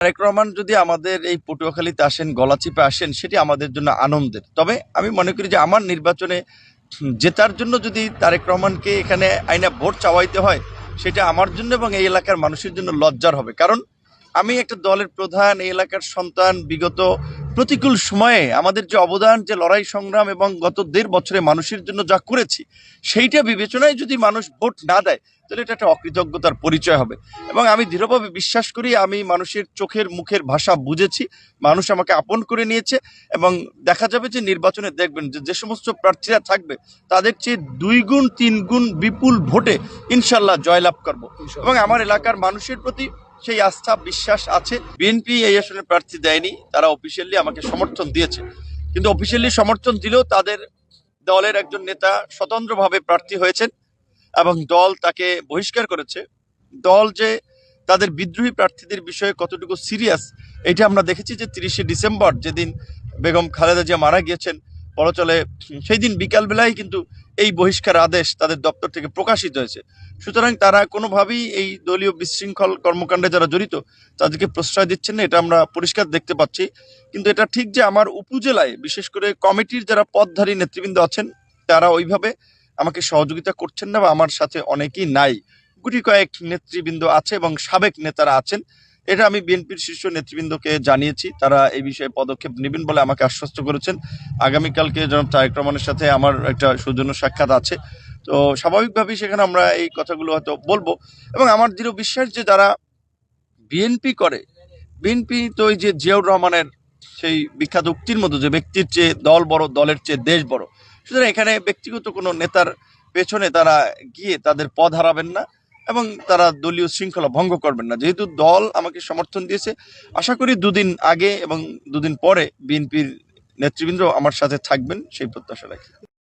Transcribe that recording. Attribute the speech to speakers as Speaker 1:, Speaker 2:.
Speaker 1: তারেক রহমান যদি আমাদের এই পটুয়াখালীতে আসেন, গলাচিপে আসেন, সেটি আমাদের জন্য আনন্দের। তবে আমি মনে করি যে আমার নির্বাচনে জেতার জন্য যদি তারেক রহমানকে এখানে আইনা ভোট চাওয়াইতে হয়, সেটা আমার জন্য এবং এই এলাকার মানুষের জন্য লজ্জার হবে। কারণ আমি একটা দলের প্রধান, এই এলাকার সন্তান। বিগত প্রতিকূল সময়ে আমাদের যে অবদান, যে লড়াই সংগ্রাম এবং গত ১.৫ বছরে মানুষের জন্য যা করেছি, সেইটা বিবেচনায় যদি মানুষ ভোট না দেয়, তাহলে এটা একটা অকৃতজ্ঞতার পরিচয় হবে। এবং আমি দৃঢ়ভাবে বিশ্বাস করি আমি মানুষের চোখের মুখের ভাষা বুঝেছি, মানুষ আমাকে আপন করে নিয়েছে। এবং দেখা যাবে যে নির্বাচনে দেখবেন যে যে সমস্ত প্রার্থীরা থাকবে তাদের চেয়ে ২ গুণ ৩ গুণ বিপুল ভোটে ইনশাল্লাহ জয়লাভ করব। এবং আমার এলাকার মানুষের প্রতি সেই আস্থা বিশ্বাস আছে। বিএনপি এই আসনে প্রার্থী দেয়নি, তারা অফিসিয়ালি আমাকে সমর্থন দিয়েছে। কিন্তু অফিসিয়ালি সমর্থন দিলেও তাদের দলের একজন নেতা স্বতন্ত্রভাবে প্রার্থী হয়েছেন এবং দল তাকে বহিষ্কার করেছে। দল যে তাদের বিদ্রোহী প্রার্থীদের বিষয়ে কতটুকু সিরিয়াস, এটা আমরা দেখেছি যে ৩০শে ডিসেম্বর যেদিন বেগম খালেদা জিয়া মারা গিয়েছেন পরচলে, সেই দিন বিকালবেলায় কিন্তু এই বহিষ্কার আদেশ তাদের দপ্তর থেকে প্রকাশিত হয়েছে। সুতরাং তারা কোনোভাবেই এই দলীয় বিশৃঙ্খল কর্মকাণ্ডে যারা জড়িত তাদেরকে প্রশ্রয় দিচ্ছেন না, এটা আমরা পরিষ্কার দেখতে পাচ্ছি। কিন্তু এটা ঠিক যে আমার উপজেলায় বিশেষ করে কমিটির যারা পদধারী নেতৃবৃন্দ আছেন তারা ওইভাবে আমাকে সহযোগিতা করছেন না, বা আমার সাথে অনেকেই নাই। গুটি কয়েক নেতৃবৃন্দ আছে এবং সাবেক নেতারা আছেন। এটা আমি বিএনপির শীর্ষ নেতৃবৃন্দকে জানিয়েছি, তারা এই বিষয়ে পদক্ষেপ নেবেন বলে আমাকে আশ্বস্ত করেছেন। আগামীকালকে জনাব তারেক রহমানের সাথে আমার একটা সৌজন্য সাক্ষাৎ আছে। তো স্বাভাবিকভাবেই সেখানে আমরা এই কথাগুলো হয়তো বলবো। এবং আমার দৃঢ় বিশ্বাস যে যারা বিএনপি করে, বিএনপি তো ওই যে জিয়াউর রহমানের সেই বিখ্যাত উক্তির মতো যে ব্যক্তির চেয়ে দল বড়, দলের চেয়ে দেশ বড়। সুতরাং এখানে ব্যক্তিগত কোনো নেতার পেছনে তারা গিয়ে তাদের পদ হারাবেন না এবং তারা দলীয় শৃঙ্খলা ভঙ্গ করবেন না। যেহেতু দল আমাকে সমর্থন দিয়েছে, আশা করি ২ দিন আগে এবং ২ দিন পরে বিএনপির নেতৃবৃন্দ আমার সাথে থাকবেন, সেই প্রত্যাশা রাখি।